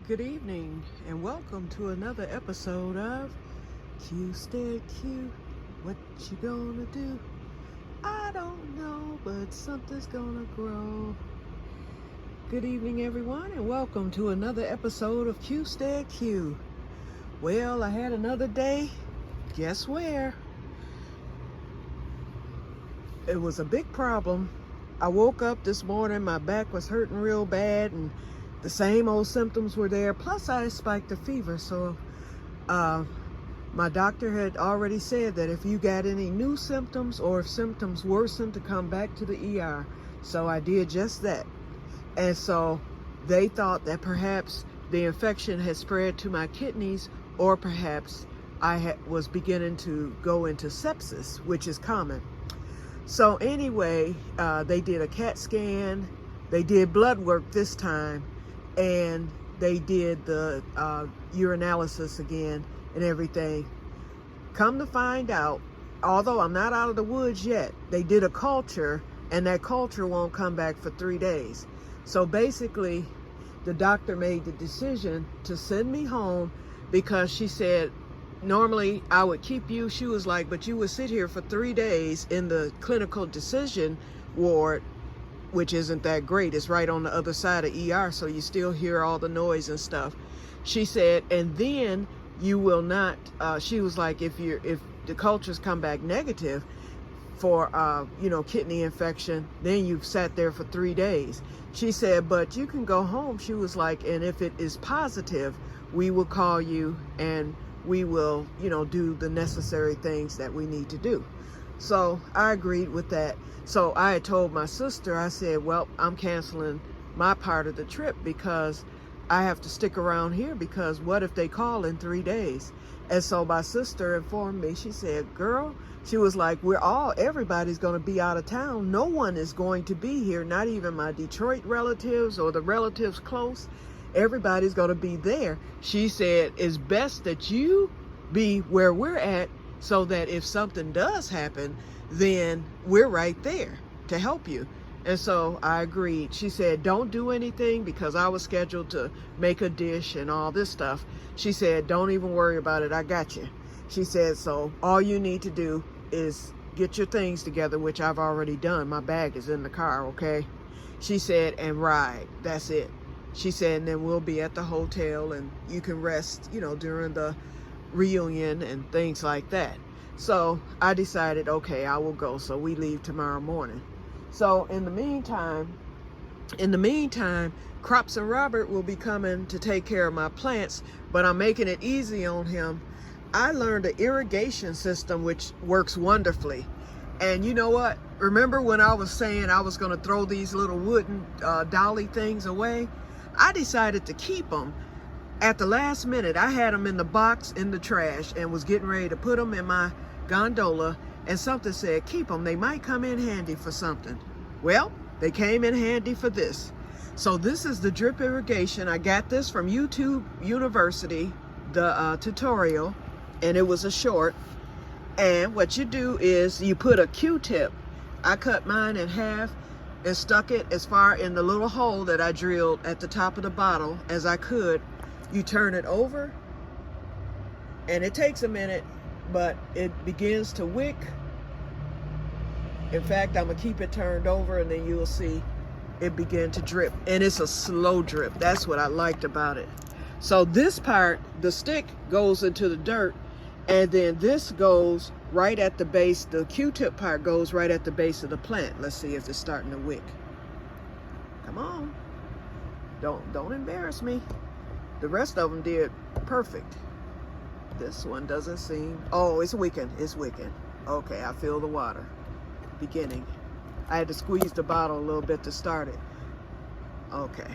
Good evening and welcome to another episode of Que-stead-Que. What you gonna do? I don't know, but something's gonna grow. Good evening everyone and welcome to another episode of Que-stead-Que. Well, I had another day. Guess where? It was a big problem. I woke up this morning, my back was hurting real bad and the same old symptoms were there, plus I spiked a fever. So my doctor had already said that if you got any new symptoms or if symptoms worsen, to come back to the ER. So I did just that. And so they thought that perhaps the infection had spread to my kidneys, or perhaps I was beginning to go into sepsis, which is common. So anyway, they did a CAT scan, they did blood work this time, and they did the urinalysis again and everything. Come to find out, although I'm not out of the woods yet, they did a culture and that culture won't come back for 3 days. So basically, the doctor made the decision to send me home because she said, normally I would keep you. She was like, but you would sit here for 3 days in the clinical decision ward, which isn't that great. It's right on the other side of ER, so you still hear all the noise and stuff. She said, and then you will not, she was like, if the cultures come back negative for, kidney infection, then you've sat there for 3 days. She said, but you can go home. She was like, and if it is positive, we will call you and we will, do the necessary things that we need to do. So I agreed with that. So I had told my sister, I said, well, I'm canceling my part of the trip because I have to stick around here, because what if they call in 3 days? And so my sister informed me. She said, girl, she was like, everybody's going to be out of town. No one is going to be here, not even my Detroit relatives or the relatives close. Everybody's going to be there. She said, it's best that you be where we're at so that if something does happen, then we're right there to help you. And so I agreed. She said, don't do anything, because I was scheduled to make a dish and all this stuff. She said, don't even worry about it. I got you. She said, so all you need to do is get your things together, which I've already done. My bag is in the car, okay? She said, and ride. That's it. She said, and then we'll be at the hotel and you can rest, during the reunion and things like that. So I decided, okay, I will go. So we leave tomorrow morning. So in the meantime, Crops and Robert will be coming to take care of my plants, but I'm making it easy on him. I learned an irrigation system which works wonderfully. And you know what? Remember when I was saying I was going to throw these little wooden dolly things away? I decided to keep them. At the last minute, I had them in the box in the trash and was getting ready to put them in my gondola, and something said, keep them. They might come in handy for something. Well, they came in handy for this. So this is the drip irrigation. I got this from YouTube University, the tutorial, and it was a short. And what you do is you put a Q-tip. I cut mine in half and stuck it as far in the little hole that I drilled at the top of the bottle as I could. You turn it over, and it takes a minute, but it begins to wick. In fact, I'm gonna keep it turned over, and then you'll see it begin to drip. And it's a slow drip. That's what I liked about it. So this part, the stick goes into the dirt, and then this goes right at the base. The Q-tip part goes right at the base of the plant. Let's see if it's starting to wick. Come on. Don't embarrass me. The rest of them did perfect. This one doesn't seem, oh, it's wicking, it's wicking. Okay, I feel the water beginning. I had to squeeze the bottle a little bit to start it. Okay.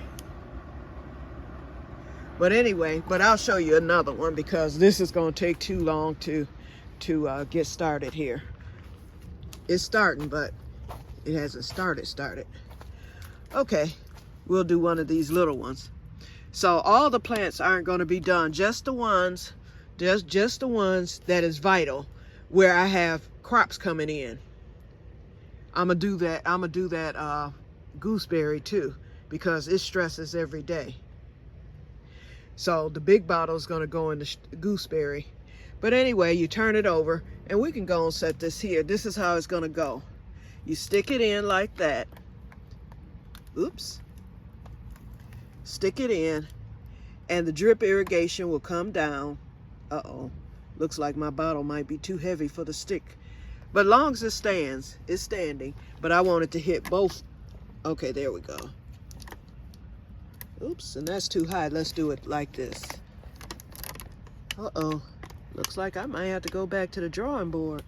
But anyway, I'll show you another one because this is gonna take too long to get started here. It's starting, but it hasn't started. Okay, we'll do one of these little ones. So all the plants aren't going to be done, just the ones that is vital, where I have crops coming in. I'm gonna do that gooseberry too, because it stresses every day. So the big bottle is going to go in the gooseberry. But anyway, you turn it over, and we can go and set this here. This is how it's going to go. You stick it in like that. Oops. Stick it in, and the drip irrigation will come down. Uh-oh. Looks like my bottle might be too heavy for the stick. But long as it stands, it's standing. But I want it to hit both. Okay, there we go. Oops, and that's too high. Let's do it like this. Uh-oh. Looks like I might have to go back to the drawing board.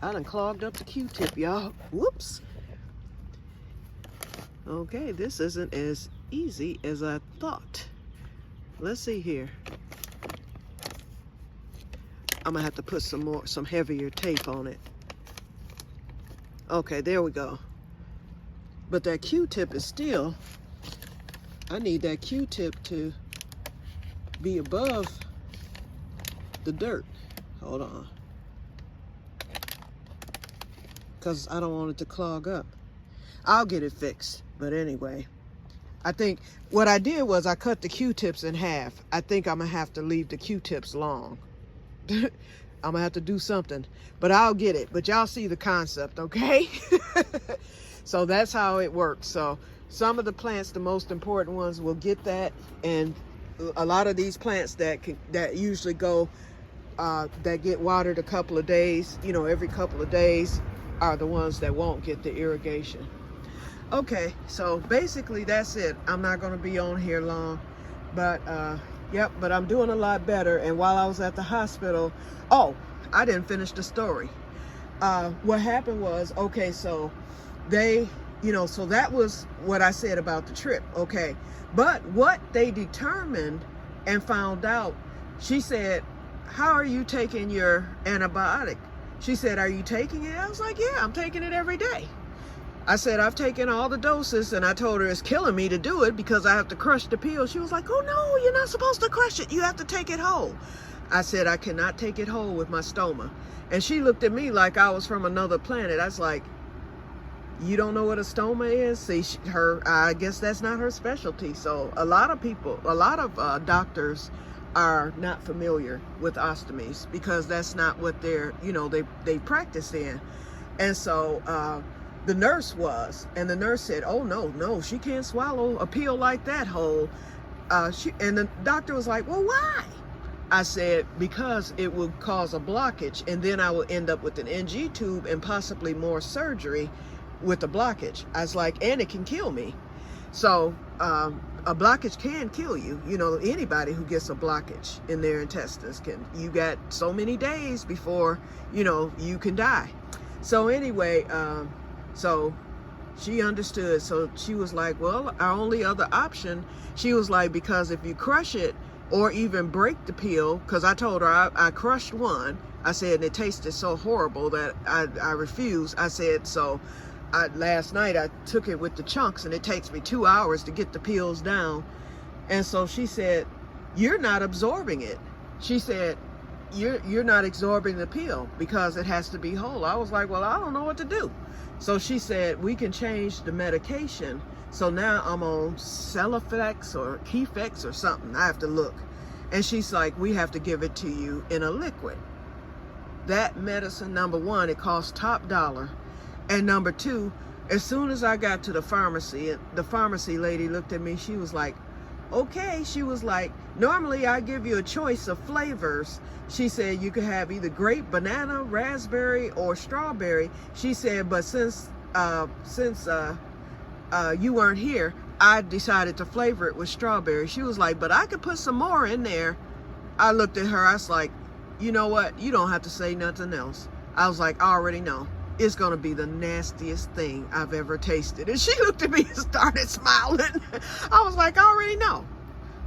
I done clogged up the Q-tip, y'all. Whoops. Okay, this isn't as easy as I thought. Let's see here. I'm gonna have to put some heavier tape on it. Okay, there we go. But that Q-tip is still, I need that Q-tip to be above the dirt. Hold on. Because I don't want it to clog up. I'll get it fixed. But anyway, I think what I did was I cut the Q-tips in half. I think I'm gonna have to leave the Q-tips long. I'm gonna have to do something, but I'll get it. But y'all see the concept, okay? So that's how it works. So some of the plants, the most important ones, will get that, and a lot of these plants that usually go that get watered a couple of days, you know, every couple of days, are the ones that won't get the irrigation. Okay, so basically that's it. I'm not going to be on here long, but yep, but I'm doing a lot better. And while I was at the hospital, oh, I didn't finish the story. What happened was, okay, so they, you know, so that was what I said about the trip, okay. But what they determined and found out, she said, how are you taking your antibiotic? She said, are you taking it? I was like, yeah, I'm taking it every day. I said, I've taken all the doses, and I told her it's killing me to do it because I have to crush the peel. She was like, oh no, you're not supposed to crush it. You have to take it whole. I said, I cannot take it whole with my stoma. And she looked at me like I was from another planet. I was like, you don't know what a stoma is? See, I guess that's not her specialty. So a lot of people, a lot of doctors are not familiar with ostomies because that's not what they're, you know, they practice in. And so the nurse was, and the nurse said, oh no, she can't swallow a pill like that whole. And the doctor was like, well, why? I said, because it would cause a blockage, and then I will end up with an NG tube and possibly more surgery with the blockage. I was like, and it can kill me. So a blockage can kill you. You know, anybody who gets a blockage in their intestines can, you got so many days before, you know, you can die. So anyway, so she understood. So she was like, well, our only other option, she was like, because if you crush it or even break the peel, because I told her I crushed one. I said, and it tasted so horrible that I refused. I said, so last night I took it with the chunks, and it takes me 2 hours to get the peels down. And so she said, you're not absorbing it. She said, you're not absorbing the peel because it has to be whole. I was like, well, I don't know what to do. So she said, we can change the medication. So now I'm on Celifex or Que-stead-Que or something. I have to look. And she's like, we have to give it to you in a liquid. That medicine, number one, it costs top dollar. And number two, as soon as I got to the pharmacy lady looked at me. She was like, okay. She was like, normally I give you a choice of flavors. She said you could have either grape, banana, raspberry, or strawberry. She said, but since you weren't here, I decided to flavor it with strawberry. She was like, but I could put some more in there. I looked at her. I was like, you know what? You don't have to say nothing else. I was like, I already know. It's going to be the nastiest thing I've ever tasted. And she looked at me and started smiling. I was like, I already know.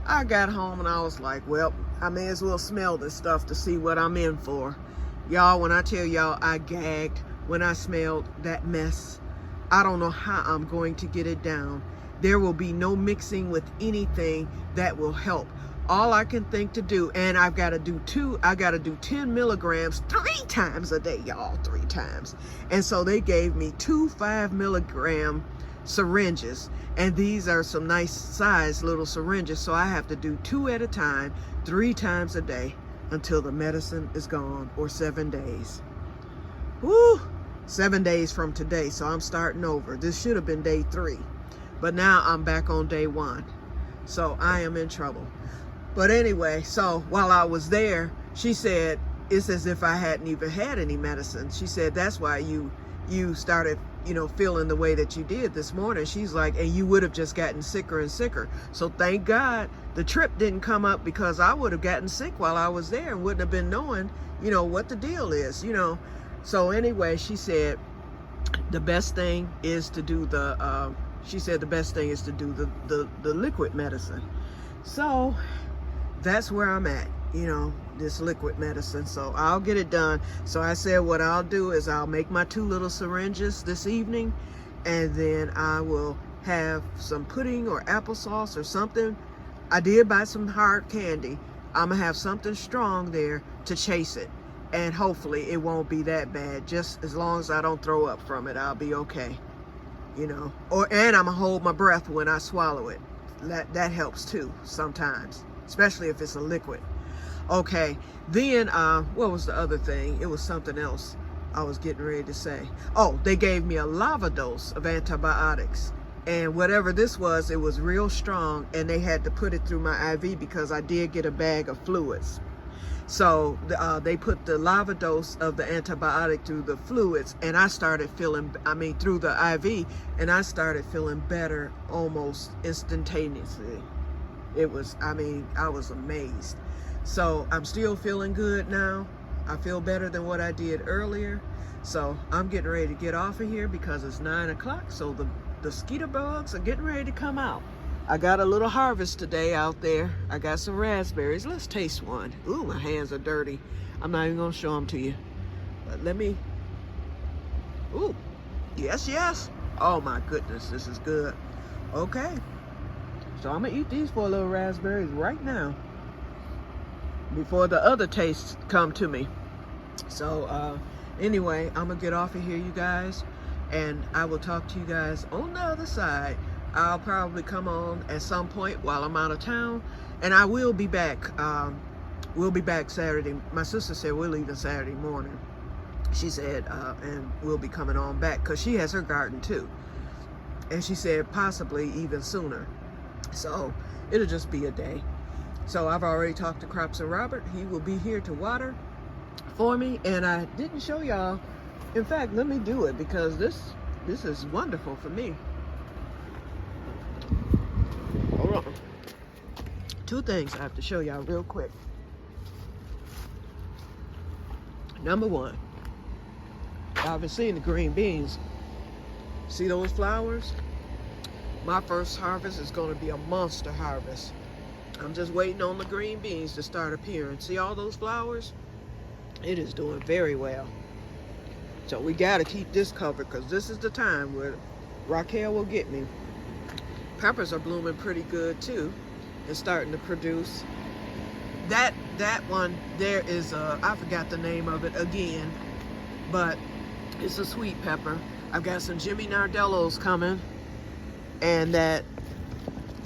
I got home and I was like, well, I may as well smell this stuff to see what I'm in for. Y'all, when I tell y'all I gagged when I smelled that mess, I don't know how I'm going to get it down. There will be no mixing with anything that will help. All I can think to do, and I've got to do 10 milligrams 3 times a day, y'all, 3 times. And so they gave me 2 5 milligram syringes. And these are some nice size little syringes. So I have to do 2 at a time, 3 times a day until the medicine is gone, or 7 days. Woo! 7 days from today, so I'm starting over. This should have been day 3, but now I'm back on day 1. So I am in trouble. But anyway, so while I was there, she said, it's as if I hadn't even had any medicine. She said, that's why you started, feeling the way that you did this morning. She's like, and you would have just gotten sicker and sicker. So thank God the trip didn't come up, because I would have gotten sick while I was there and wouldn't have been knowing, what the deal is, So anyway, she said the best thing is to do the liquid medicine. So that's where I'm at, this liquid medicine. So I'll get it done. So I said what I'll do is I'll make my 2 little syringes this evening, and then I will have some pudding or applesauce or something. I did buy some hard candy. I'm gonna have something strong there to chase it. And hopefully it won't be that bad. Just as long as I don't throw up from it, I'll be okay. And I'm gonna hold my breath when I swallow it. That helps too sometimes, especially if it's a liquid. Okay, then what was the other thing? It was something else I was getting ready to say. Oh, they gave me a lava dose of antibiotics. And whatever this was, it was real strong, and they had to put it through my IV because I did get a bag of fluids. So they put the lava dose of the antibiotic through the fluids, and I started feeling, through the IV, and I started feeling better almost instantaneously. It was, I was amazed. So I'm still feeling good now. I feel better than what I did earlier. So I'm getting ready to get off of here because it's 9 o'clock. So the mosquito bugs are getting ready to come out. I got a little harvest today out there. I got some raspberries. Let's taste one. Ooh, my hands are dirty. I'm not even gonna show them to you. But let me, ooh, yes. Oh my goodness, this is good. Okay, so I'm gonna eat these 4 little raspberries right now before the other tastes come to me. So anyway, I'm gonna get off of here, you guys, and I will talk to you guys on the other side. I'll probably come on at some point while I'm out of town, and I will be back. We'll be back Saturday. My sister said we're leaving Saturday morning. She said, and we'll be coming on back because she has her garden too. And she said possibly even sooner. So it'll just be a day. So I've already talked to Crops and Robert. He will be here to water for me. And I didn't show y'all. In fact, let me do it because this is wonderful for me. Hold on. 2 things I have to show y'all real quick. Number 1, I've been seeing the green beans. See those flowers? My first harvest is going to be a monster harvest. I'm just waiting on the green beans to start appearing. See all those flowers? It is doing very well. So we got to keep this covered because this is the time where Raquel will get me. Peppers are blooming pretty good too and starting to produce. That one there is I forgot the name of it again, but it's a sweet pepper. I've got some Jimmy Nardellos coming, and that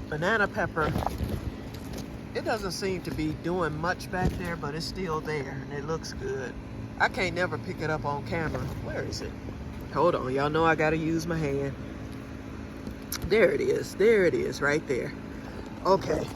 banana pepper, it doesn't seem to be doing much back there, but it's still there and it looks good. I can't never pick it up on camera. Where is it? Hold on, y'all know I gotta use my hand. There it is right there. Okay.